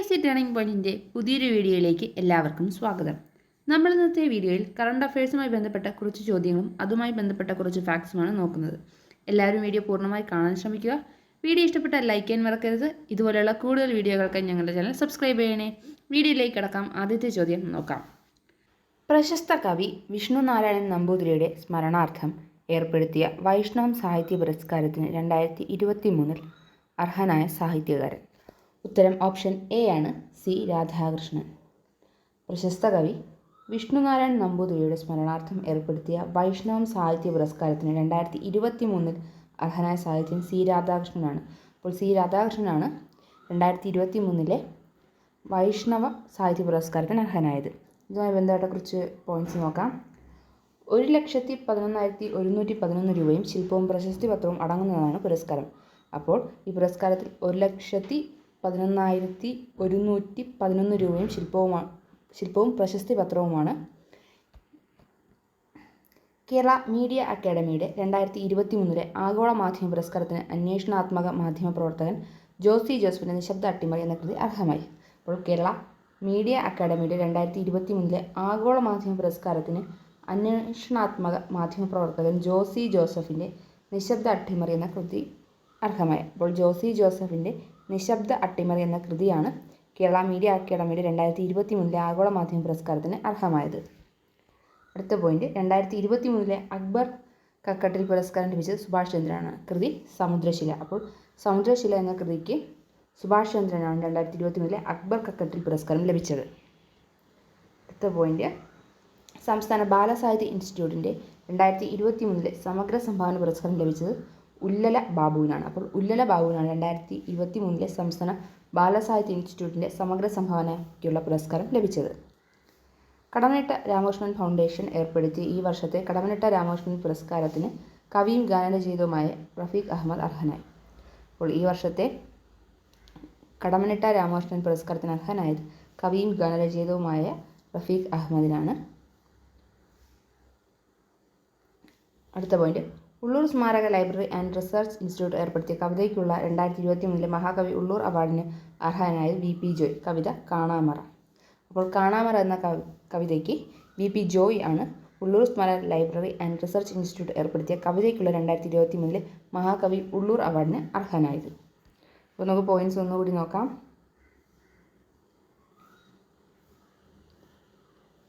PSC turning പോയിന്റിൻ്റെ പുതിയൊരു വീഡിയോയിലേക്ക് എല്ലാവർക്കും സ്വാഗതം. നമ്മൾ ഇന്നത്തെ വീഡിയോയിൽ കറണ്ട് അഫയേഴ്സുമായി ബന്ധപ്പെട്ട കുറച്ച് ചോദ്യങ്ങളും അതുമായി ബന്ധപ്പെട്ട കുറച്ച് ഫാക്ട്സുമാണ് നോക്കുന്നത്. എല്ലാവരും വീഡിയോ പൂർണ്ണമായി കാണാൻ ശ്രമിക്കുക. വീഡിയോ ഇഷ്ടപ്പെട്ടാൽ ലൈക്ക് ചെയ്യാൻ മറക്കരുത്. ഇതുപോലെയുള്ള കൂടുതൽ വീഡിയോകൾക്കായി ഞങ്ങളുടെ ചാനൽ സബ്സ്ക്രൈബ് ചെയ്യണേ. വീഡിയോയിലേക്ക് കടക്കാം. ആദ്യത്തെ ചോദ്യം നോക്കാം. പ്രശസ്ത കവി വിഷ്ണു നാരായണൻ നമ്പൂതിരിയുടെ സ്മരണാർത്ഥം ഏർപ്പെടുത്തിയ വൈഷ്ണവം സാഹിത്യ പുരസ്കാരത്തിന് 2023 അർഹനായ സാഹിത്യകാരൻ. ഉത്തരം ഓപ്ഷൻ എ ആണ്, സി രാധാകൃഷ്ണൻ. പ്രശസ്ത കവി വിഷ്ണുനാരായൺ നമ്പൂതിരിയുടെ സ്മരണാർത്ഥം ഏർപ്പെടുത്തിയ വൈഷ്ണവം സാഹിത്യ പുരസ്കാരത്തിന് 2023 അർഹനായ സാഹിത്യൻ സി രാധാകൃഷ്ണനാണ്. അപ്പോൾ സി രാധാകൃഷ്ണനാണ് 2023 വൈഷ്ണവ സാഹിത്യ പുരസ്കാരത്തിന് അർഹനായത്. ഇതുമായി ബന്ധപ്പെട്ട കുറച്ച് പോയിന്റ്സ് നോക്കാം. 1,11,111 രൂപയും ശില്പവും പ്രശസ്തി പത്രവും അടങ്ങുന്നതാണ് പുരസ്കാരം. അപ്പോൾ ഈ പുരസ്കാരത്തിൽ 1,11,111 രൂപയും ശില്പവും പ്രശസ്തി പത്രവുമാണ്. കേരള മീഡിയ അക്കാദമിയുടെ 2023 ആഗോള മാധ്യമ പുരസ്കാരത്തിന് അന്വേഷണാത്മക മാധ്യമ പ്രവർത്തകൻ ജോസി ജോസഫിൻ്റെ നിശബ്ദ അട്ടിമറി എന്ന കൃതി അർഹമായി. അപ്പോൾ കേരള മീഡിയ അക്കാദമിയുടെ 2023 ആഗോള മാധ്യമ പുരസ്കാരത്തിന് അന്വേഷണാത്മക മാധ്യമ പ്രവർത്തകൻ ജോസി ജോസഫിൻ്റെ നിശബ്ദ അട്ടിമറി എന്ന കൃതി അർഹമായി. അപ്പോൾ ജോസി ജോസഫിൻ്റെ നിശബ്ദ അട്ടിമറി എന്ന കൃതിയാണ് കേരള മീഡിയ അക്കാദമിയുടെ 2023 ആഗോള മാധ്യമ പുരസ്കാരത്തിന് അർഹമായത്. അടുത്ത പോയിന്റ്, 2023 അക്ബർ കക്കട്ടിൽ പുരസ്കാരം ലഭിച്ചത് സുഭാഷ് ചന്ദ്രനാണ്. കൃതി സമുദ്രശില. അപ്പോൾ സമുദ്രശില എന്ന കൃതിക്ക് സുഭാഷ് ചന്ദ്രനാണ് 2023 അക്ബർ കക്കട്ടിൽ പുരസ്കാരം ലഭിച്ചത്. അടുത്ത പോയിന്റ്, സംസ്ഥാന ബാലസാഹിത്യ ഇൻസ്റ്റിറ്റ്യൂട്ടിൻ്റെ 2023 സമഗ്ര സംഭാവന പുരസ്കാരം ലഭിച്ചത് ഉല്ലല ബാബുവിനാണ്. അപ്പോൾ ഉല്ലല ബാബുവിനാണ് 2023 സംസ്ഥാന ബാലസാഹിത്യ ഇൻസ്റ്റിറ്റ്യൂട്ടിൻ്റെ സമഗ്ര സംഭാവനയ്ക്കുള്ള പുരസ്കാരം ലഭിച്ചത്. കടമനിട്ട രാമകൃഷ്ണൻ ഫൗണ്ടേഷൻ ഏർപ്പെടുത്തിയ ഈ വർഷത്തെ കടമനിട്ട രാമകൃഷ്ണൻ പുരസ്കാരത്തിന് കവിയും ഗാനരചയിതാവുമായ റഫീഖ് അഹമ്മദ് അർഹനായി. അപ്പോൾ ഈ വർഷത്തെ കടമനിട്ട രാമകൃഷ്ണൻ പുരസ്കാരത്തിന് അർഹനായത് കവിയും ഗാനരചയിതാവുമായ റഫീഖ് അഹമ്മദിനാണ്. അടുത്ത പോയിന്റ്, ഉള്ളൂർ സ്മാരക ലൈബ്രറി ആൻഡ് റിസർച്ച് ഇൻസ്റ്റിറ്റ്യൂട്ട് ഏർപ്പെടുത്തിയ കവിതയ്ക്കുള്ള 2023 മഹാകവി ഉള്ളൂർ അവാർഡിന് അർഹനായത് VP ജോയ്. കവിത കാണാമറ. അപ്പോൾ കാണാമറ എന്ന കവിതയ്ക്ക് VP ജോയ് ആണ് ഉള്ളൂർ സ്മാരക ലൈബ്രറി ആൻഡ് റിസർച്ച് ഇൻസ്റ്റിറ്റ്യൂട്ട് ഏർപ്പെടുത്തിയ കവിതയ്ക്കുള്ള 2023 മഹാകവി ഉള്ളൂർ അവാർഡിന് അർഹനായത്. അപ്പോൾ നമുക്ക് പോയിന്റ്സ് ഒന്നുകൂടി നോക്കാം.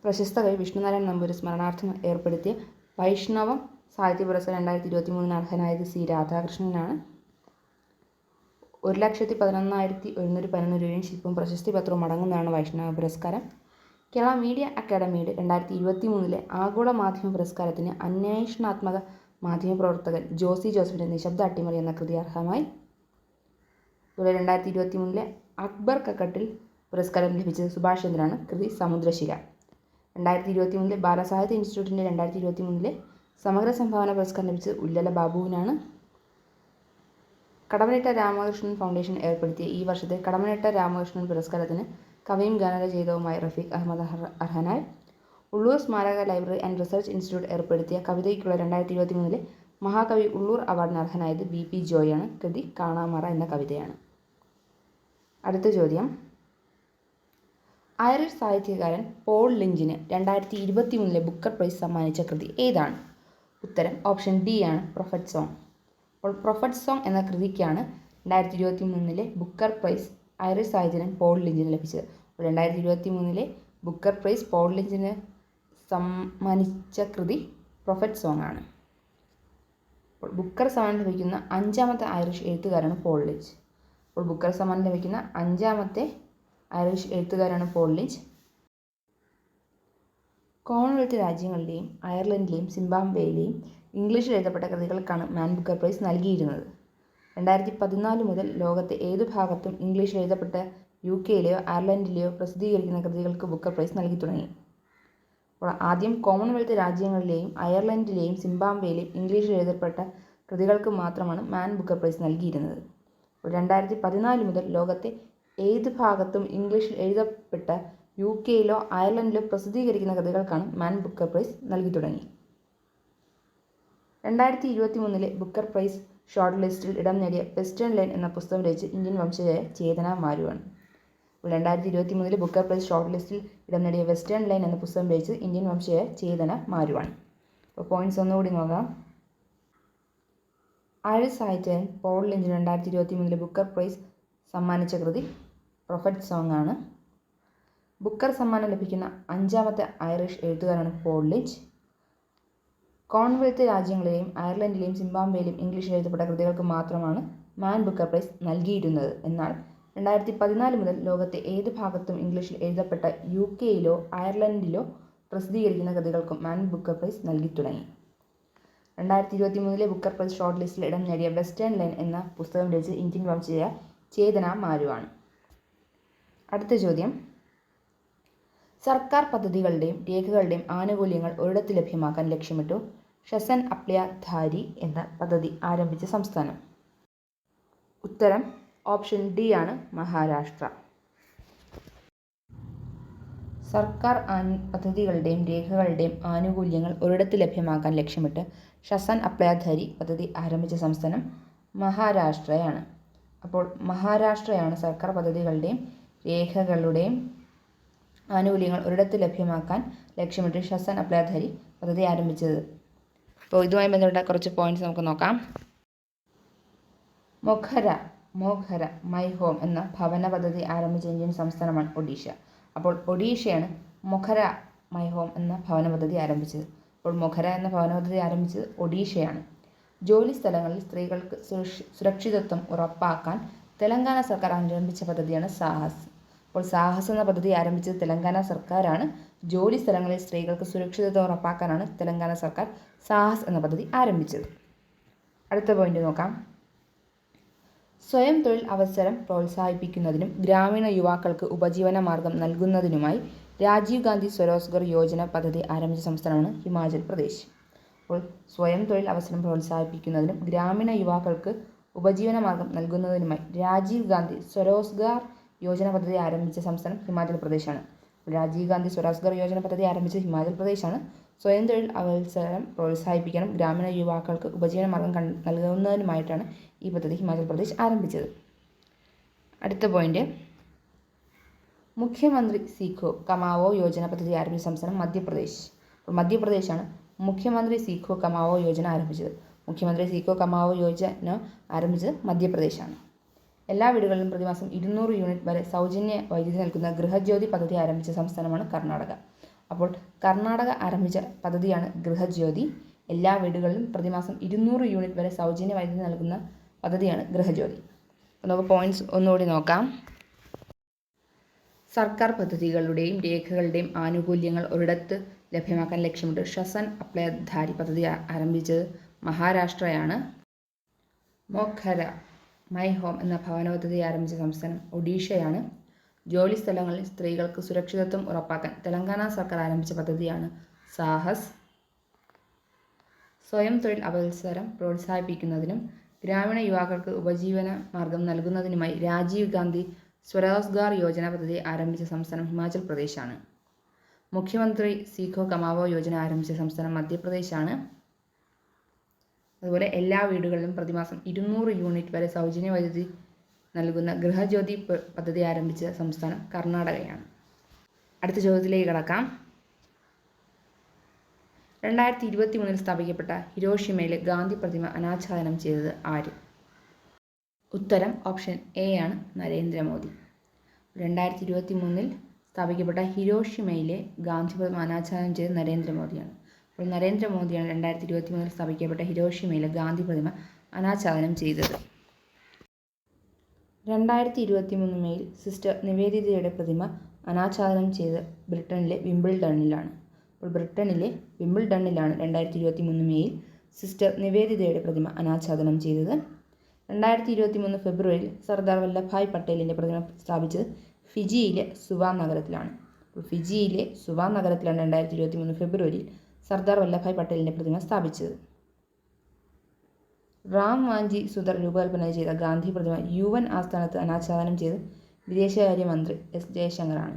പ്രശസ്ത കവി വിഷ്ണുനാരായൺ നമ്പൂതിരി സ്മരണാർത്ഥം ഏർപ്പെടുത്തിയ വൈഷ്ണവം സാഹിത്യ പുരസ്കാരം 2023 അർഹനായത് സി രാധാകൃഷ്ണനാണ്. 1,11,111 രൂപയും ശില്പവും പ്രശസ്തി പത്രവും അടങ്ങുന്നതാണ് വൈഷ്ണവ പുരസ്കാരം. കേരള മീഡിയ അക്കാദമിയുടെ 2023 ആഗോള മാധ്യമ പുരസ്കാരത്തിന് അന്വേഷണാത്മക മാധ്യമ പ്രവർത്തകൻ ജോസി ജോസഫിൻ്റെ നിശബ്ദ അട്ടിമറി എന്ന കൃതി അർഹമായി. അതുപോലെ 2023 അക്ബർ കക്കട്ടിൽ പുരസ്കാരം ലഭിച്ചത് സുഭാഷ് ചന്ദ്രനാണ്. കൃതി സമുദ്രശില. 2023 ബാലസാഹിത്യ ഇൻസ്റ്റിറ്റ്യൂട്ടിൻ്റെ 2023 സമഗ്ര സംഭാവന പുരസ്കാരം ലഭിച്ചത് ഉല്ലല ബാബുവിനാണ്. കടമനിട്ട രാമകൃഷ്ണൻ ഫൗണ്ടേഷൻ ഏർപ്പെടുത്തിയ ഈ വർഷത്തെ കടമനിട്ട രാമകൃഷ്ണൻ പുരസ്കാരത്തിന് കവിയും ഗാനരചയിതാവുമായ റഫീഖ് അഹമ്മദ് അർഹനായി. ഉള്ളൂർ സ്മാരക ലൈബ്രറി ആൻഡ് റിസർച്ച് ഇൻസ്റ്റിറ്റ്യൂട്ട് ഏർപ്പെടുത്തിയ കവിതയ്ക്കുള്ള 2023 മഹാകവി ഉള്ളൂർ അവാർഡിന് അർഹനായത് VP ജോയ് ആണ്. കൃതി കാണാമറ എന്ന കവിതയാണ്. അടുത്ത ചോദ്യം, ഐറിഷ് സാഹിത്യകാരൻ പോൾ ലിഞ്ചിന് 2023 ബുക്കർ പ്രൈസ് സമ്മാനിച്ച കൃതി ഏതാണ്? ഉത്തരം ഓപ്ഷൻ ഡി ആണ്, പ്രൊഫറ്റ് സോങ്. അപ്പോൾ പ്രൊഫറ്റ് സോങ് എന്ന കൃതിക്കാണ് 2023 ബുക്കർ പ്രൈസ് ഐറിഷ് സാഹിത്യകാരൻ പോൾ ലിഞ്ചിന് ലഭിച്ചത്. 2023 ബുക്കർ പ്രൈസ് പോൾ ലിഞ്ചിന് സമ്മാനിച്ച കൃതി പ്രൊഫറ്റ് സോങ് ആണ്. അപ്പോൾ ബുക്കർ സമ്മാനം ലഭിക്കുന്ന 5ാമത്തെ ഐറിഷ് എഴുത്തുകാരാണ് പോൾ ലിഞ്ച്. അപ്പോൾ ബുക്കർ സമ്മാനം ലഭിക്കുന്ന 5ാമത്തെ ഐറിഷ് എഴുത്തുകാരാണ് പോൾ ലിഞ്ച്. കോമൺവെൽത്ത് രാജ്യങ്ങളിലെയും അയർലൻഡിലെയും സിംബാബ്വേയിലെയും ഇംഗ്ലീഷിൽ എഴുതപ്പെട്ട കൃതികൾക്കാണ് മാൻ ബുക്കർ പ്രൈസ് നൽകിയിരുന്നത്. 2014 മുതൽ ലോകത്തെ ഏതു ഭാഗത്തും ഇംഗ്ലീഷിൽ എഴുതപ്പെട്ട UK-യിലെയോ അയർലൻഡിലെയോ പ്രസിദ്ധീകരിക്കുന്ന കൃതികൾക്ക് ബുക്കർ പ്രൈസ് നൽകി തുടങ്ങി. അപ്പോൾ ആദ്യം കോമൺവെൽത്ത് രാജ്യങ്ങളിലെയും അയർലൻഡിലെയും സിംബാബ്വേയിലെയും ഇംഗ്ലീഷിൽ എഴുതപ്പെട്ട കൃതികൾക്ക് മാത്രമാണ് മാൻ ബുക്കർ പ്രൈസ് നൽകിയിരുന്നത്. അപ്പോൾ 2014 മുതൽ ലോകത്തെ ഏത് ഭാഗത്തും ഇംഗ്ലീഷിൽ എഴുതപ്പെട്ട UK-യിലോ അയർലൻഡിലോ പ്രസിദ്ധീകരിക്കുന്ന കൃതികൾക്കാണ് മാൻ ബുക്കർ പ്രൈസ് നൽകി തുടങ്ങി. 2023 ബുക്കർ പ്രൈസ് ഷോർട്ട് ലിസ്റ്റിൽ ഇടം നേടിയ വെസ്റ്റേൺ ലൈൻ എന്ന പുസ്തകം രചിച്ച ഇന്ത്യൻ വംശജയായ ചേതന മാരുവാണ്. 2023 ബുക്കർ പ്രൈസ് ഷോർട്ട് ലിസ്റ്റിൽ ഇടം നേടിയ വെസ്റ്റേൺ ലൈൻ എന്ന പുസ്തകം രചിച്ചത് ഇന്ത്യൻ വംശജയായ ചേതന മാരുവാണ്. അപ്പോൾ പോയിന്റ്സ് ഒന്നുകൂടി നോക്കാം. ഐറിഷ് സാഹിത്യകാരൻ പോൾ ലിഞ്ചിന് 2023 ബുക്കർ പ്രൈസ് സമ്മാനിച്ച കൃതി പ്രൊഫറ്റ് സോങ് ആണ്. ബുക്കർ സമ്മാനം ലഭിക്കുന്ന 5ാമത്തെ ഐറിഷ് എഴുത്തുകാരനാണ് പോൾ ലിഞ്ച്. കോമൺവെൽത്ത് രാജ്യങ്ങളിലെയും അയർലൻഡിലെയും സിംബാബ്വേയിലെയും ഇംഗ്ലീഷിൽ എഴുതപ്പെട്ട കൃതികൾക്ക് മാത്രമാണ് മാൻ ബുക്കർ പ്രൈസ് നൽകിയിരുന്നത്. എന്നാൽ 2014 മുതൽ ലോകത്തെ ഏത് ഭാഗത്തും ഇംഗ്ലീഷിൽ എഴുതപ്പെട്ട UK-യിലോ അയർലൻഡിലോ പ്രസിദ്ധീകരിക്കുന്ന കൃതികൾക്കും മാൻ ബുക്കർ പ്രൈസ് നൽകി തുടങ്ങി. 2023 ബുക്കർ പ്രൈസ് ഷോർട്ട് ലിസ്റ്റിൽ ഇടം നേടിയ വെസ്റ്റേൺ ലൈൻ എന്ന പുസ്തകം രചിച്ച ഇന്ത്യൻ വംശജയായ ചേതന മാരുവാണ്. അടുത്ത ചോദ്യം. സർക്കാർ പദ്ധതികളുടെയും രേഖകളുടെയും ആനുകൂല്യങ്ങൾ ഒരിടത്ത് ലഭ്യമാക്കാൻ ലക്ഷ്യമിട്ടു ഷസൻ അപ്ലയാധാരി എന്ന പദ്ധതി ആരംഭിച്ച സംസ്ഥാനം? ഉത്തരം ഓപ്ഷൻ ഡി ആണ്, മഹാരാഷ്ട്ര. സർക്കാർ പദ്ധതികളുടെയും രേഖകളുടെയും ആനുകൂല്യങ്ങൾ ഒരിടത്ത് ലഭ്യമാക്കാൻ ലക്ഷ്യമിട്ട് ഷസൻ അപ്ലയാധാരി പദ്ധതി ആരംഭിച്ച സംസ്ഥാനം മഹാരാഷ്ട്രയാണ്. അപ്പോൾ മഹാരാഷ്ട്രയാണ് സർക്കാർ പദ്ധതികളുടെയും രേഖകളുടെയും ആനുകൂല്യങ്ങൾ ഒരിടത്ത് ലഭ്യമാക്കാൻ ലക്ഷ്യമിട്ട് ഷസൻ അപ്ലയാധാരി പദ്ധതി ആരംഭിച്ചത്. അപ്പോൾ ഇതുമായി ബന്ധപ്പെട്ട കുറച്ച് പോയിന്റ്സ് നമുക്ക് നോക്കാം. മോഘര മൈ ഹോം എന്ന ഭവന പദ്ധതി ആരംഭിച്ച ഇന്ത്യൻ സംസ്ഥാനമാണ് ഒഡീഷ. അപ്പോൾ ഒഡീഷയാണ് മൊഖര മൈ ഹോം എന്ന ഭവന പദ്ധതി ആരംഭിച്ചത്. അപ്പോൾ മൊഖര എന്ന ഭവന പദ്ധതി ആരംഭിച്ചത് ഒഡീഷയാണ്. ജോലി സ്ഥലങ്ങളിൽ സ്ത്രീകൾക്ക് സുരക്ഷിതത്വം ഉറപ്പാക്കാൻ തെലങ്കാന സർക്കാർ ആരംഭിച്ച പദ്ധതിയാണ് സാഹസ്. അപ്പോൾ സാഹസ് എന്ന പദ്ധതി ആരംഭിച്ചത് തെലങ്കാന സർക്കാരാണ്. ജോലി സ്ഥലങ്ങളിൽ സ്ത്രീകൾക്ക് സുരക്ഷിതത്വം ഉറപ്പാക്കാനാണ് തെലങ്കാന സർക്കാർ സാഹസ് എന്ന പദ്ധതി ആരംഭിച്ചത്. അടുത്ത പോയിന്റ് നോക്കാം. സ്വയം തൊഴിൽ അവസരം പ്രോത്സാഹിപ്പിക്കുന്നതിനും ഗ്രാമീണ യുവാക്കൾക്ക് ഉപജീവന മാർഗം നൽകുന്നതിനുമായി രാജീവ് ഗാന്ധി സ്വരോസ്ഗർ യോജന പദ്ധതി ആരംഭിച്ച സംസ്ഥാനമാണ് ഹിമാചൽ പ്രദേശ്. അപ്പോൾ സ്വയം തൊഴിൽ അവസരം പ്രോത്സാഹിപ്പിക്കുന്നതിനും ഗ്രാമീണ യുവാക്കൾക്ക് ഉപജീവന മാർഗം നൽകുന്നതിനുമായി രാജീവ് ഗാന്ധി സ്വരോസ്ഗാർ യോജന പദ്ധതി ആരംഭിച്ച സംസ്ഥാനം ഹിമാചൽ പ്രദേശാണ്. രാജീവ് ഗാന്ധി സ്വരോസ്ഗാർ യോജന പദ്ധതി ആരംഭിച്ചത് ഹിമാചൽ പ്രദേശാണ്. സ്വയം തൊഴിൽ അവസരം പ്രോത്സാഹിപ്പിക്കാനും ഗ്രാമീണ യുവാക്കൾക്ക് ഉപജീവന മാർഗം നൽകുന്നതിനുമായിട്ടാണ് ഈ പദ്ധതി ഹിമാചൽ പ്രദേശ് ആരംഭിച്ചത്. അടുത്ത പോയിന്റ്. മുഖ്യമന്ത്രി സീഖോ കമാവോ യോജന പദ്ധതി ആരംഭിച്ച സംസ്ഥാനം മധ്യപ്രദേശ്. അപ്പോൾ മധ്യപ്രദേശാണ് മുഖ്യമന്ത്രി സീഖോ കമാവോ യോജന ആരംഭിച്ചത്. മുഖ്യമന്ത്രി സീഖോ കമാവോ യോജന ആരംഭിച്ചത് മധ്യപ്രദേശാണ്. എല്ലാ വീടുകളിലും പ്രതിമാസം 200 യൂണിറ്റ് വരെ സൗജന്യ വൈദ്യുതി നൽകുന്ന ഗൃഹജ്യോതി പദ്ധതി ആരംഭിച്ച സംസ്ഥാനമാണ് കർണാടക. അപ്പോൾ കർണാടക ആരംഭിച്ച പദ്ധതിയാണ് ഗൃഹജ്യോതി. എല്ലാ വീടുകളിലും പ്രതിമാസം 200 യൂണിറ്റ് വരെ സൗജന്യ വൈദ്യുതി നൽകുന്ന പദ്ധതിയാണ് ഗൃഹജ്യോതി. അപ്പോൾ നമുക്ക് പോയിന്റ്സ് ഒന്നുകൂടി നോക്കാം. സർക്കാർ പദ്ധതികളുടെയും രേഖകളുടെയും ആനുകൂല്യങ്ങൾ ഒരിടത്ത് ലഭ്യമാക്കാൻ ലക്ഷ്യമിട്ട് ഷസൻ അപ്ലയാധാരി പദ്ധതി ആരംഭിച്ചത് മഹാരാഷ്ട്രയാണ്. മോഘര മൈ ഹോം എന്ന ഭവന പദ്ധതി ആരംഭിച്ച സംസ്ഥാനം ഒഡീഷയാണ്. ജോലി സ്ഥലങ്ങളിൽ സ്ത്രീകൾക്ക് സുരക്ഷിതത്വം ഉറപ്പാക്കാൻ തെലങ്കാന സർക്കാർ ആരംഭിച്ച പദ്ധതിയാണ് സാഹസ്. സ്വയം തൊഴിൽ അവസരം പ്രോത്സാഹിപ്പിക്കുന്നതിനും ഗ്രാമീണ യുവാക്കൾക്ക് ഉപജീവന മാർഗം നൽകുന്നതിനുമായി രാജീവ് ഗാന്ധി സ്വരോസ്ഗാർ യോജന പദ്ധതി ആരംഭിച്ച സംസ്ഥാനം ഹിമാചൽ പ്രദേശാണ്. മുഖ്യമന്ത്രി സീഖോ കമാവോ യോജന ആരംഭിച്ച സംസ്ഥാനം മധ്യപ്രദേശാണ്. അതുപോലെ എല്ലാ വീടുകളിലും പ്രതിമാസം 200 യൂണിറ്റ് വരെ സൗജന്യ വൈദ്യുതി നൽകുന്ന ഗൃഹജ്യോതി പദ്ധതി ആരംഭിച്ച സംസ്ഥാനം കർണാടകയാണ്. അടുത്ത ചോദ്യത്തിലേക്ക് കടക്കാം. 2023 സ്ഥാപിക്കപ്പെട്ട ഹിരോഷിമയിലെ ഗാന്ധി പ്രതിമ അനാച്ഛാദനം ചെയ്തത് ആര്? ഉത്തരം ഓപ്ഷൻ എ ആണ്, നരേന്ദ്രമോദി. 2023 സ്ഥാപിക്കപ്പെട്ട ഹിരോഷിമയിലെ ഗാന്ധി പ്രതിമ അനാച്ഛാദനം ചെയ്തത് നരേന്ദ്രമോദിയാണ്. അപ്പോൾ നരേന്ദ്രമോദിയാണ് 2023 സ്ഥാപിക്കപ്പെട്ട ഹിരോഷിമയിലെ ഗാന്ധി പ്രതിമ അനാച്ഛാദനം ചെയ്തത്. 2023 മെയിൽ സിസ്റ്റർ നിവേദിതയുടെ പ്രതിമ അനാച്ഛാദനം ചെയ്ത് ബ്രിട്ടനിലെ വിംബിൾഡണിലാണ്. അപ്പോൾ ബ്രിട്ടനിലെ വിംബിൾഡണിലാണ് 2023 മെയിൽ സിസ്റ്റർ നിവേദിതയുടെ പ്രതിമ അനാച്ഛാദനം ചെയ്തത്. 2023 ഫെബ്രുവരിയിൽ സർദാർ വല്ലഭായ് പട്ടേലിൻ്റെ പ്രതിമ സ്ഥാപിച്ചത് ഫിജിയിലെ സുവ നഗരത്തിലാണ്. അപ്പോൾ ഫിജിയിലെ സുവ നഗരത്തിലാണ് 2023 ഫെബ്രുവരിയിൽ സർദാർ വല്ലഭായ് പട്ടേലിൻ്റെ പ്രതിമ സ്ഥാപിച്ചത്. റാം വാഞ്ചി സുധർ രൂപകൽപ്പന ചെയ്ത ഗാന്ധി പ്രതിമ UN ആസ്ഥാനത്ത് അനാച്ഛാദനം ചെയ്ത് വിദേശകാര്യമന്ത്രി S. ജയശങ്കറാണ്.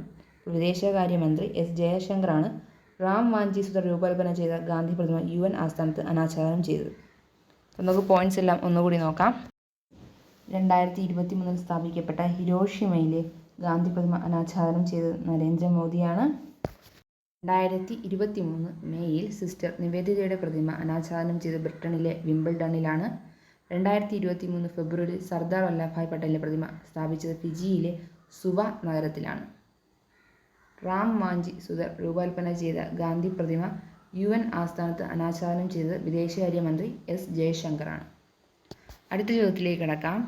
വിദേശകാര്യമന്ത്രി S. ജയശങ്കറാണ് റാം വാഞ്ചി സുധർ രൂപകൽപ്പന ചെയ്ത ഗാന്ധി പ്രതിമ UN ആസ്ഥാനത്ത് അനാച്ഛാദനം ചെയ്തത്. അപ്പോൾ നമുക്ക് പോയിന്റ്സ് എല്ലാം ഒന്നുകൂടി നോക്കാം. 2023 സ്ഥാപിക്കപ്പെട്ട ഹിരോഷിമയിലെ ഗാന്ധി പ്രതിമ അനാച്ഛാദനം ചെയ്തത് നരേന്ദ്രമോദിയാണ്. 2023 മെയ്യിൽ സിസ്റ്റർ നിവേദിതയുടെ പ്രതിമ അനാച്ഛാദനം ചെയ്തത് ബ്രിട്ടനിലെ വിംബിൾഡണിലാണ്. 2023 ഫെബ്രുവരിയിൽ സർദാർ വല്ലഭായ് പട്ടേലിൻ്റെ പ്രതിമ സ്ഥാപിച്ചത് ഫിജിയിലെ സുവ നഗരത്തിലാണ്. റാം മാഞ്ചി സുധർ രൂപകൽപ്പന ചെയ്ത ഗാന്ധി പ്രതിമ UN ആസ്ഥാനത്ത് അനാച്ഛാദനം ചെയ്തത് വിദേശകാര്യമന്ത്രി S. ജയശങ്കറാണ്. അടുത്ത ചോദ്യത്തിലേക്ക് കടക്കാം.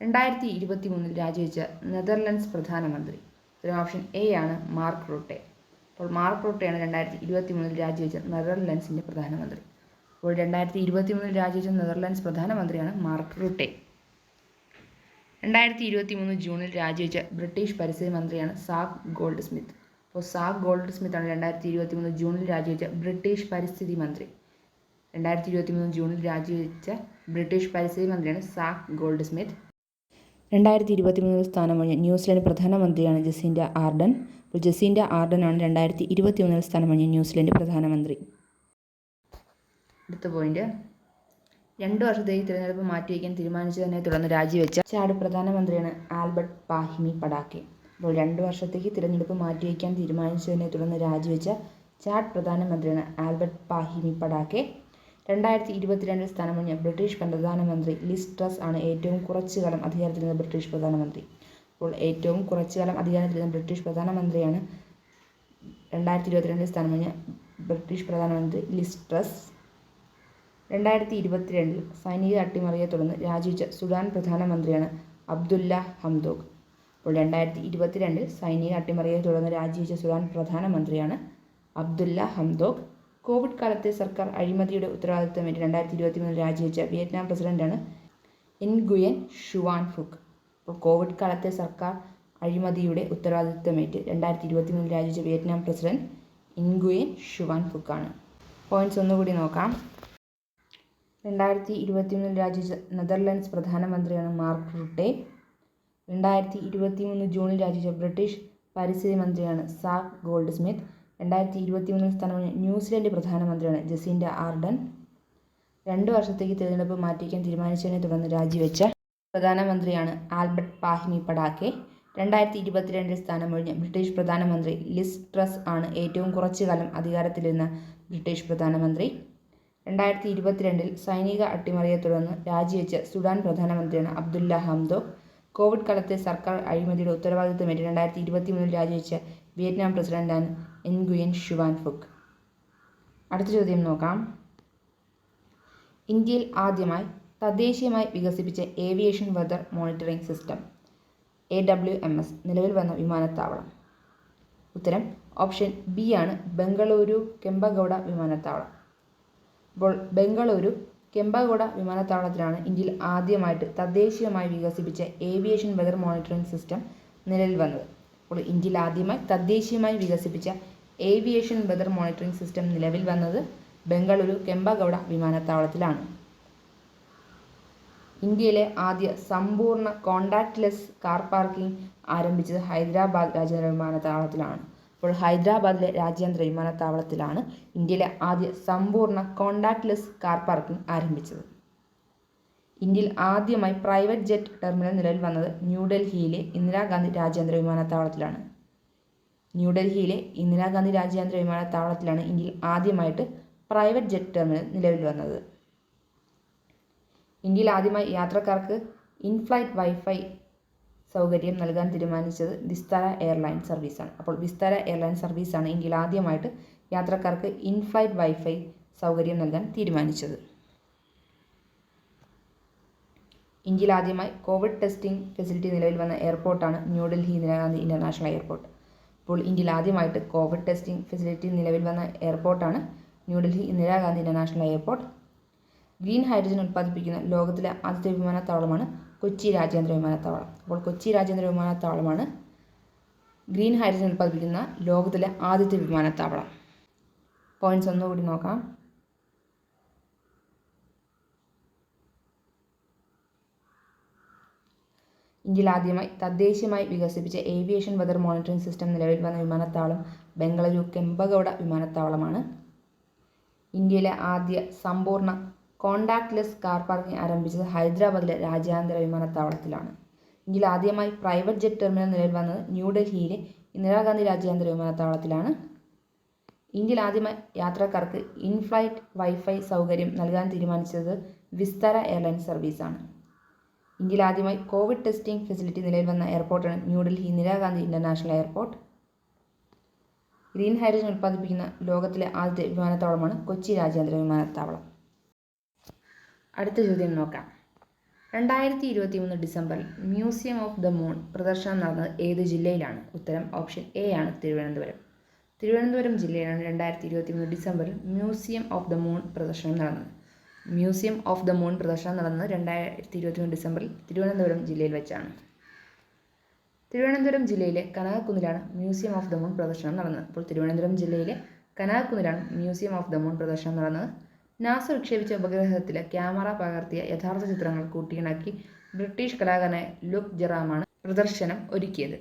2023 രാജിവെച്ച നെതർലൻഡ്സ് പ്രധാനമന്ത്രി. ഉത്തരം ഓപ്ഷൻ എ ആണ് മാർക്ക് റൂട്ടെ. അപ്പോൾ മാർക്ക് റൂട്ടെയാണ് 2023 രാജിവെച്ച നെതർലൻഡ്സിൻ്റെ പ്രധാനമന്ത്രി. അപ്പോൾ 2023 രാജിവെച്ച നെതർലൻഡ്സ് പ്രധാനമന്ത്രിയാണ് മാർക്ക് റൂട്ടെ. 2023 ജൂണിൽ രാജിവെച്ച ബ്രിട്ടീഷ് പരിസ്ഥിതി മന്ത്രിയാണ് സാബ് ഗോൾഡ് സ്മിത്ത്. അപ്പോൾ സാബ് ഗോൾഡ് സ്മിത്താണ് 2023 ജൂണിൽ രാജിവെച്ച ബ്രിട്ടീഷ് പരിസ്ഥിതി മന്ത്രി. 2023 ജൂണിൽ രാജിവെച്ച ബ്രിട്ടീഷ് പരിസ്ഥിതി മന്ത്രിയാണ് സാബ് ഗോൾഡ് സ്മിത്ത്. 2023 സ്ഥാനം ഒഴിഞ്ഞ ന്യൂസിലൻഡ് പ്രധാനമന്ത്രിയാണ് ജസീൻഡ ആർഡൻ. അപ്പോൾ ജസീൻഡ ആർഡനാണ് 2023 സ്ഥാനം ഒഴിഞ്ഞ ന്യൂസിലൻഡ് പ്രധാനമന്ത്രി. അടുത്ത പോയിന്റ്, 2 വർഷത്തേക്ക് തിരഞ്ഞെടുപ്പ് മാറ്റിവെക്കാൻ തീരുമാനിച്ചതിനെ തുടർന്ന് രാജിവെച്ച ചാഡ് പ്രധാനമന്ത്രിയാണ് ആൽബർട്ട് പാഹിമി പടാക്കെ. അപ്പോൾ 2 വർഷത്തേക്ക് തിരഞ്ഞെടുപ്പ് മാറ്റിവെക്കാൻ തീരുമാനിച്ചതിനെ തുടർന്ന് രാജിവെച്ച ചാഡ് പ്രധാനമന്ത്രിയാണ് ആൽബർട്ട് പാഹിമി പടാക്കെ. 2022 സ്ഥാനമൊഴിഞ്ഞ ബ്രിട്ടീഷ് പ്രധാനമന്ത്രി ലിസ് ട്രസ് ആണ് ഏറ്റവും കുറച്ചു കാലം അധികാരത്തിലിരുന്ന ബ്രിട്ടീഷ് പ്രധാനമന്ത്രി. അപ്പോൾ ഏറ്റവും കുറച്ചു കാലം അധികാരത്തിലിരുന്ന ബ്രിട്ടീഷ് പ്രധാനമന്ത്രിയാണ് 2022 സ്ഥാനമൊഴിഞ്ഞ ബ്രിട്ടീഷ് പ്രധാനമന്ത്രി ലിസ് ട്രസ്. 2022 സൈനിക അട്ടിമറിയെ തുടർന്ന് രാജിവെച്ച സുഡാൻ പ്രധാനമന്ത്രിയാണ് അബ്ദുല്ല ഹംദോക്ക്. അപ്പോൾ 2022 സൈനിക അട്ടിമറിയെ തുടർന്ന് രാജിവെച്ച സുഡാൻ പ്രധാനമന്ത്രിയാണ് അബ്ദുല്ല ഹംദോക്ക്. കോവിഡ് കാലത്തെ സർക്കാർ അഴിമതിയുടെ ഉത്തരവാദിത്തമേറ്റ് 2023 രാജിവെച്ച വിയറ്റ്നാം പ്രസിഡന്റാണ് എൻഗുയൻ ഷുവാൻ ഫുക്ക്. അപ്പോൾ കോവിഡ് കാലത്തെ സർക്കാർ അഴിമതിയുടെ ഉത്തരവാദിത്തമേറ്റ് 2023 രാജിവെച്ച വിയറ്റ്നാം പ്രസിഡന്റ് എൻഗുയൻ ഷുവാൻ ഫുക്കാണ്. പോയിന്റ്സ് ഒന്നുകൂടി നോക്കാം. 2023 രാജിവെച്ച നെതർലൻഡ്സ് പ്രധാനമന്ത്രിയാണ് മാർക്ക് റൂട്ടെ. 2023 ജൂണിൽ രാജിവെച്ച ബ്രിട്ടീഷ് പരിസ്ഥിതി മന്ത്രിയാണ് സാബ് ഗോൾഡ് സ്മിത്ത്. 2023 സ്ഥാനമൊഴിഞ്ഞ ന്യൂസിലൻഡ് പ്രധാനമന്ത്രിയാണ് ജസീൻഡ ആർഡൻ. 2 വർഷത്തേക്ക് തിരഞ്ഞെടുപ്പ് മാറ്റിവെക്കാൻ തീരുമാനിച്ചതിനെ തുടർന്ന് രാജിവെച്ച പ്രധാനമന്ത്രിയാണ് ആൽബർട്ട് പാഹിമി പടാക്കെ. 2022 സ്ഥാനമൊഴിഞ്ഞ ബ്രിട്ടീഷ് പ്രധാനമന്ത്രി ലിസ് ട്രസ് ആണ് ഏറ്റവും കുറച്ചു കാലം അധികാരത്തിലിരുന്ന ബ്രിട്ടീഷ് പ്രധാനമന്ത്രി. 2022 സൈനിക അട്ടിമറിയെ തുടർന്ന് രാജിവെച്ച സുഡാൻ പ്രധാനമന്ത്രിയാണ് അബ്ദുല്ല ഹംദോക്ക്. കോവിഡ് കാലത്തെ സർക്കാർ അഴിമതിയുടെ ഉത്തരവാദിത്തമേറ്റ് 2023 രാജിവെച്ച വിയറ്റ്നാം പ്രസിഡന്റാണ് എൻഗുയൻ ഷുവാൻ ഫുക്ക്. അടുത്ത ചോദ്യം നോക്കാം. ഇന്ത്യയിൽ ആദ്യമായി തദ്ദേശീയമായി വികസിപ്പിച്ച aviation weather monitoring system AWMS നിലവിൽ വന്ന വിമാനത്താവളം. ഉത്തരം ഓപ്ഷൻ ബി ആണ് ബംഗളൂരു കെമ്പഗൌഡ വിമാനത്താവളം. അപ്പോൾ ബംഗളൂരു കെമ്പഗൌഡ വിമാനത്താവളത്തിലാണ് ഇന്ത്യയിൽ ആദ്യമായിട്ട് തദ്ദേശീയമായി വികസിപ്പിച്ച ഏവിയേഷൻ വെതർ മോണിറ്ററിംഗ് സിസ്റ്റം നിലവിൽ വന്നത്. അപ്പോൾ ഇന്ത്യയിൽ ആദ്യമായി തദ്ദേശീയമായി വികസിപ്പിച്ച ഏവിയേഷൻ വെതർ മോണിറ്ററിംഗ് സിസ്റ്റം നിലവിൽ വന്നത് ബംഗളൂരു കെമ്പഗൌഡ വിമാനത്താവളത്തിലാണ്. ഇന്ത്യയിലെ ആദ്യ സമ്പൂർണ്ണ കോണ്ടാക്ട്ലെസ് കാർ പാർക്കിംഗ് ആരംഭിച്ചത് ഹൈദരാബാദ് രാജ്യാന്തര വിമാനത്താവളത്തിലാണ്. അപ്പോൾ ഹൈദരാബാദിലെ രാജ്യാന്തര വിമാനത്താവളത്തിലാണ് ഇന്ത്യയിലെ ആദ്യ സമ്പൂർണ്ണ കോണ്ടാക്ട്ലെസ് കാർ പാർക്കിംഗ് ആരംഭിച്ചത്. ഇന്ത്യയിൽ ആദ്യമായി പ്രൈവറ്റ് ജെറ്റ് ടെർമിനൽ നിലവിൽ വന്നത് ന്യൂഡൽഹിയിലെ ഇന്ദിരാഗാന്ധി രാജ്യാന്തര വിമാനത്താവളത്തിലാണ്. ന്യൂഡൽഹിയിലെ ഇന്ദിരാഗാന്ധി രാജ്യാന്തര വിമാനത്താവളത്തിലാണ് ഇന്ത്യയിൽ ആദ്യമായിട്ട് പ്രൈവറ്റ് ജെറ്റ് ടെർമിനൽ നിലവിൽ വന്നത്. ഇന്ത്യയിൽ ആദ്യമായി യാത്രക്കാർക്ക് ഇൻഫ്ലൈറ്റ് വൈഫൈ സൗകര്യം നൽകാൻ തീരുമാനിച്ചത് വിസ്താര എയർലൈൻ സർവീസാണ്. അപ്പോൾ വിസ്താര എയർലൈൻ സർവീസാണ് ഇന്ത്യയിൽ ആദ്യമായിട്ട് യാത്രക്കാർക്ക് ഇൻഫ്ലൈറ്റ് വൈഫൈ സൗകര്യം നൽകാൻ തീരുമാനിച്ചത്. ഇന്ത്യയിൽ ആദ്യമായി കോവിഡ് ടെസ്റ്റിംഗ് ഫെസിലിറ്റി നിലവിൽ വന്ന എയർപോർട്ടാണ് ന്യൂഡൽഹി ഇന്ദിരാഗാന്ധി ഇൻ്റർനാഷണൽ എയർപോർട്ട്. അപ്പോൾ ഇന്ത്യയിൽ ആദ്യമായിട്ട് കോവിഡ് ടെസ്റ്റിംഗ് ഫെസിലിറ്റി നിലവിൽ വന്ന എയർപോർട്ടാണ് New Delhi Indira Gandhi international airport. Green hydrogen ഉൽപ്പാദിപ്പിക്കുന്ന ലോകത്തിലെ ആദ്യത്തെ വിമാനത്താവളമാണ് കൊച്ചി രാജ്യാന്തര വിമാനത്താവളം. അപ്പോൾ കൊച്ചി രാജ്യാന്തര വിമാനത്താവളമാണ് ഗ്രീൻ ഹൈഡ്രജൻ ഉൽപ്പാദിപ്പിക്കുന്ന ലോകത്തിലെ ആദ്യത്തെ വിമാനത്താവളം. പോയിന്റ്സ് ഒന്നുകൂടി നോക്കാം. ഇന്ത്യയിൽ ആദ്യമായി തദ്ദേശീയമായി വികസിപ്പിച്ച ഏവിയേഷൻ വെതർ മോണിറ്ററിംഗ് സിസ്റ്റം നിലവിൽ വന്ന വിമാനത്താവളം ബംഗളൂരു കെമ്പഗൌഡ വിമാനത്താവളമാണ്. ഇന്ത്യയിലെ ആദ്യ സമ്പൂർണ്ണ കോണ്ടാക്ട്ലെസ് കാർ പാർക്കിംഗ് ആരംഭിച്ചത് ഹൈദരാബാദിലെ രാജ്യാന്തര വിമാനത്താവളത്തിലാണ്. ഇന്ത്യയിൽ ആദ്യമായി പ്രൈവറ്റ് ജെറ്റ് ടെർമിനൽ നിലവിൽ വന്നത് ന്യൂഡൽഹിയിലെ ഇന്ദിരാഗാന്ധി രാജ്യാന്തര വിമാനത്താവളത്തിലാണ്. ഇന്ത്യയിൽ ആദ്യമായി യാത്രക്കാർക്ക് ഇൻഫ്ലൈറ്റ് വൈഫൈ സൗകര്യം നൽകാൻ തീരുമാനിച്ചത് വിസ്താര എയർലൈൻസ് സർവീസാണ്. ഇന്ത്യയിൽ ആദ്യമായി കോവിഡ് ടെസ്റ്റിംഗ് ഫെസിലിറ്റി നിലവിൽ വന്ന എയർപോർട്ടാണ് New Delhi Indira Gandhi international airport. Green hydrogen ഉൽപ്പാദിപ്പിക്കുന്ന ലോകത്തിലെ ആദ്യത്തെ വിമാനത്താവളമാണ് കൊച്ചി രാജ്യാന്തര വിമാനത്താവളം. അടുത്ത ചോദ്യം നോക്കാം. 2023 ഡിസംബറിൽ മ്യൂസിയം ഓഫ് ദ മൂൺ പ്രദർശനം നടന്നത് ഏത് ജില്ലയിലാണ്? ഉത്തരം ഓപ്ഷൻ എ ആണ്, തിരുവനന്തപുരം. തിരുവനന്തപുരം ജില്ലയിലാണ് 2023 ഡിസംബറിൽ മ്യൂസിയം ഓഫ് ദ മൂൺ പ്രദർശനം നടന്നത്. മ്യൂസിയം ഓഫ് ദ മൂൺ പ്രദർശനം നടന്നത് 2023 ഡിസംബറിൽ തിരുവനന്തപുരം ജില്ലയിൽ വെച്ചാണ്. തിരുവനന്തപുരം ജില്ലയിലെ കനകക്കുന്നിലാണ് മ്യൂസിയം ഓഫ് ദ മൂൺ പ്രദർശനം നടന്നത്. അപ്പോൾ തിരുവനന്തപുരം ജില്ലയിലെ കനകക്കുന്നിലാണ് മ്യൂസിയം ഓഫ് ദ മൂൺ പ്രദർശനം നടന്നത്. നാസ വിക്ഷേപിച്ച ഉപഗ്രഹത്തിലെ ക്യാമറ പകർത്തിയ യഥാർത്ഥ ചിത്രങ്ങൾ കൂട്ടിയിണക്കി ബ്രിട്ടീഷ് കലാകാരനായ ലുക്ക് ജെറാമാണ് പ്രദർശനം ഒരുക്കിയത്.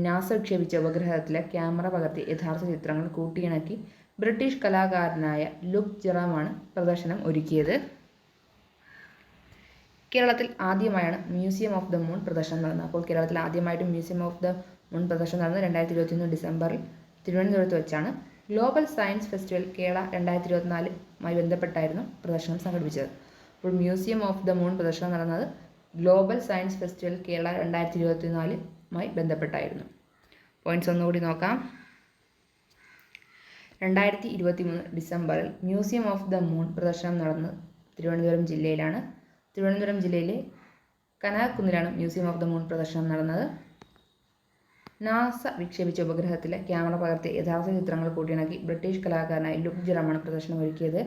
നാസ വിക്ഷേപിച്ച ഉപഗ്രഹത്തിലെ ക്യാമറ പകർത്തിയ യഥാർത്ഥ ചിത്രങ്ങൾ കൂട്ടിയിണക്കി ബ്രിട്ടീഷ് കലാകാരനായ ലുക്ക് ജെറാമാണ് പ്രദർശനം ഒരുക്കിയത്. കേരളത്തിൽ ആദ്യമായാണ് മ്യൂസിയം ഓഫ് ദ മൂൺ പ്രദർശനം നടന്നത്. അപ്പോൾ കേരളത്തിൽ ആദ്യമായിട്ട് മ്യൂസിയം ഓഫ് ദ മൂൺ പ്രദർശനം നടന്നത് 2023 ഡിസംബറിൽ തിരുവനന്തപുരത്ത് വെച്ചാണ്. ഗ്ലോബൽ സയൻസ് ഫെസ്റ്റിവൽ കേരള 2024മായി ബന്ധപ്പെട്ടായിരുന്നു പ്രദർശനം സംഘടിപ്പിച്ചത്. അപ്പോൾ മ്യൂസിയം ഓഫ് ദ മൂൺ പ്രദർശനം നടന്നത് ഗ്ലോബൽ സയൻസ് ഫെസ്റ്റിവൽ കേരള 2024മായി ബന്ധപ്പെട്ടായിരുന്നു. പോയിന്റ്സ് ഒന്നുകൂടി നോക്കാം. 2023 ഡിസംബറിൽ മ്യൂസിയം ഓഫ് ദ മൂൺ പ്രദർശനം നടന്നത് തിരുവനന്തപുരം ജില്ലയിലാണ്. തിരുവനന്തപുരം ജില്ലയിലെ കനകക്കുന്നിലാണ് മ്യൂസിയം ഓഫ് ദ മൂൺ പ്രദർശനം നടന്നത്. നാസ വിക്ഷേപിച്ച ഉപഗ്രഹത്തിലെ ക്യാമറ പകർത്തിയ യഥാർത്ഥ ചിത്രങ്ങൾ കൂട്ടിയിണക്കി ബ്രിട്ടീഷ് കലാകാരനായ ലുക്ക് ജെറാമാണ് പ്രദർശനം ഒരുക്കിയത്.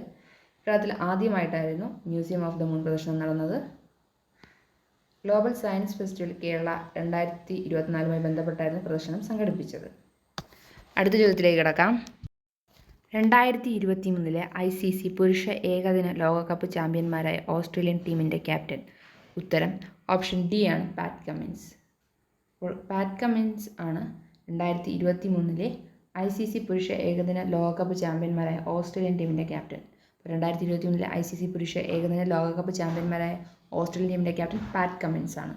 കേരളത്തിൽ ആദ്യമായിട്ടായിരുന്നു മ്യൂസിയം ഓഫ് ദ മൂൺ പ്രദർശനം നടന്നത്. ഗ്ലോബൽ സയൻസ് ഫെസ്റ്റിവൽ കേരള 2024മായി ബന്ധപ്പെട്ടായിരുന്നു പ്രദർശനം സംഘടിപ്പിച്ചത്. അടുത്ത ചോദ്യത്തിലേക്ക് കിടക്കാം. 2023 ICC പുരുഷ ഏകദിന ലോകകപ്പ് ചാമ്പ്യന്മാരായ ഓസ്ട്രേലിയൻ ടീമിൻ്റെ ക്യാപ്റ്റൻ. ഉത്തരം ഓപ്ഷൻ ഡി ആണ്, പാറ്റ് കമ്മിൻസ്. അപ്പോൾ പാറ്റ് കമ്മിൻസ് ആണ് 2023 ICC പുരുഷ ഏകദിന ലോകകപ്പ് ചാമ്പ്യന്മാരായ ഓസ്ട്രേലിയൻ ടീമിൻ്റെ ക്യാപ്റ്റൻ. അപ്പോൾ 2023 ICC പുരുഷ ഏകദിന ലോകകപ്പ് ചാമ്പ്യന്മാരായ ഓസ്ട്രേലിയൻ ടീമിൻ്റെ ക്യാപ്റ്റൻ പാറ്റ് കമ്മിൻസ് ആണ്.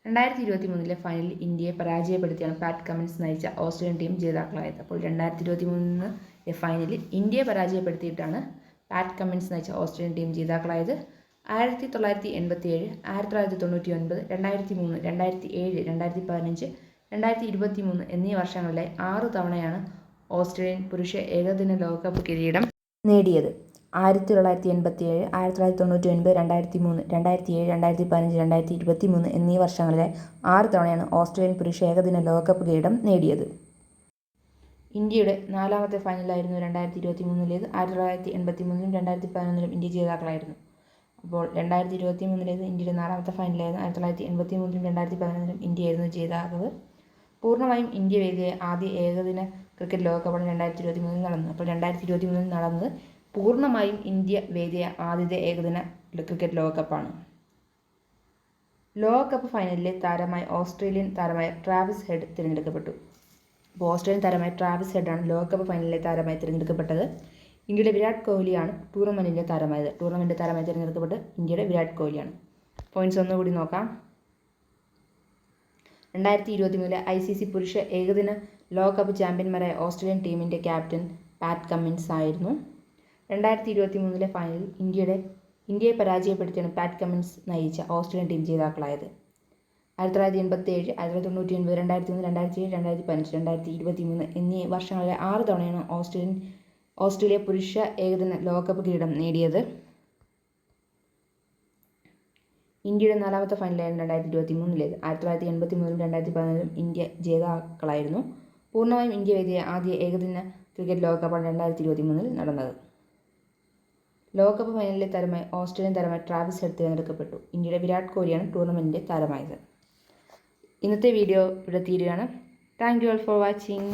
2023 ഫൈനലിൽ ഇന്ത്യയെ പരാജയപ്പെടുത്തിയാണ് പാറ്റ് കമ്മിൻസ് നയിച്ച ഓസ്ട്രേലിയൻ ടീം ജേതാക്കളായത്. അപ്പോൾ 2023 ഫൈനലിൽ ഇന്ത്യയെ പരാജയപ്പെടുത്തിയിട്ടാണ് പാറ്റ് കമ്മിൻസ് നയിച്ച ഓസ്ട്രേലിയൻ ടീം ജേതാക്കളായത്. 1987, 1999, 2003, 2007, 2015, 2023 എന്നീ വർഷങ്ങളിലെ 6 തവണയാണ് ഓസ്ട്രേലിയൻ പുരുഷ ഏകദിന ലോകകപ്പ് കിരീടം നേടിയത്. 1987, 1999, 2003, 2007, 2015, 2023 എന്നീ വർഷങ്ങളിലെ 6 തവണയാണ് ഓസ്ട്രേലിയൻ പുരുഷ ഏകദിന ലോകകപ്പ് കിരീടം നേടിയത്. ഇന്ത്യയുടെ 4ാമത്തെ ഫൈനലായിരുന്നു 2023 1983 2011 ഇന്ത്യ ജേതാക്കളായിരുന്നു. അപ്പോൾ 2023 ഇന്ത്യയുടെ 4ാമത്തെ ഫൈനലായിരുന്നു. 1983 2011 ഇന്ത്യയായിരുന്നു ജേതാക്കൾ. പൂർണ്ണമായും ഇന്ത്യ വേദിയ ആദ്യ ഏകദിന ക്രിക്കറ്റ് ലോകകപ്പാണ് 2023 നടന്നത്. അപ്പോൾ 2023 നടന്നത് പൂർണ്ണമായും ഇന്ത്യ വേദിയ ആദ്യത്തെ ഏകദിന ക്രിക്കറ്റ് ലോകകപ്പാണ്. ലോകകപ്പ് ഫൈനലിലെ താരമായി ഓസ്ട്രേലിയൻ താരമായ ട്രാവിസ് ഹെഡ് തിരഞ്ഞെടുക്കപ്പെട്ടു. അപ്പോൾ ഓസ്ട്രേലിയൻ താരമായ ട്രാവിസ് ഹെഡാണ് ലോകകപ്പ് ഫൈനലിലെ താരമായി തിരഞ്ഞെടുക്കപ്പെട്ടത്. ഇന്ത്യയുടെ വിരാട് കോഹ്ലിയാണ് ടൂർണമെൻറ്റിൻ്റെ താരമായത്. ടൂർണമെൻറ്റ് താരമായി തിരഞ്ഞെടുക്കപ്പെട്ട ഇന്ത്യയുടെ വിരാട് കോഹ്ലിയാണ്. പോയിന്റ്സ് ഒന്നുകൂടി നോക്കാം. 2023 ICC പുരുഷ ഏകദിന ലോകകപ്പ് ചാമ്പ്യന്മാരായ ഓസ്ട്രേലിയൻ ടീമിൻ്റെ ക്യാപ്റ്റൻ പാറ്റ് കമ്മിൻസ് ആയിരുന്നു. 2023 ഫൈനലിൽ ഇന്ത്യയെ പരാജയപ്പെടുത്തിയാണ് പാറ്റ് കമ്മിൻസ് നയിച്ച ഓസ്ട്രേലിയൻ ടീം ജേതാക്കളായത്. 1987, 1999, 2003, 2007, 2015, 2023 എന്നീ വർഷങ്ങളിലെ 6 തവണയാണ് ഓസ്ട്രേലിയ പുരുഷ ഏകദിന ലോകകപ്പ് കിരീടം നേടിയത്. ഇന്ത്യയുടെ 4ാമത്തെ ഫൈനലായിരുന്നു 2023 1983 2011 ഇന്ത്യ ജേതാക്കളായിരുന്നു. പൂർണ്ണമായും ഇന്ത്യ വേദിയ ആദ്യ ഏകദിന ക്രിക്കറ്റ് ലോകകപ്പാണ് 2023 നടന്നത്. ലോകകപ്പ് ഫൈനലിലെ താരമായി ഓസ്ട്രേലിയൻ താരമായി ട്രാവിസ് ഹെഡ് തിരഞ്ഞെടുക്കപ്പെട്ടു. ഇന്ത്യയുടെ വിരാട് കോഹ്ലിയാണ് ടൂർണമെൻറ്റിൻ്റെ താരമായത്. ഇന്നത്തെ വീഡിയോ ഇവിടെ തീരുകയാണ്. Thank you all for watching.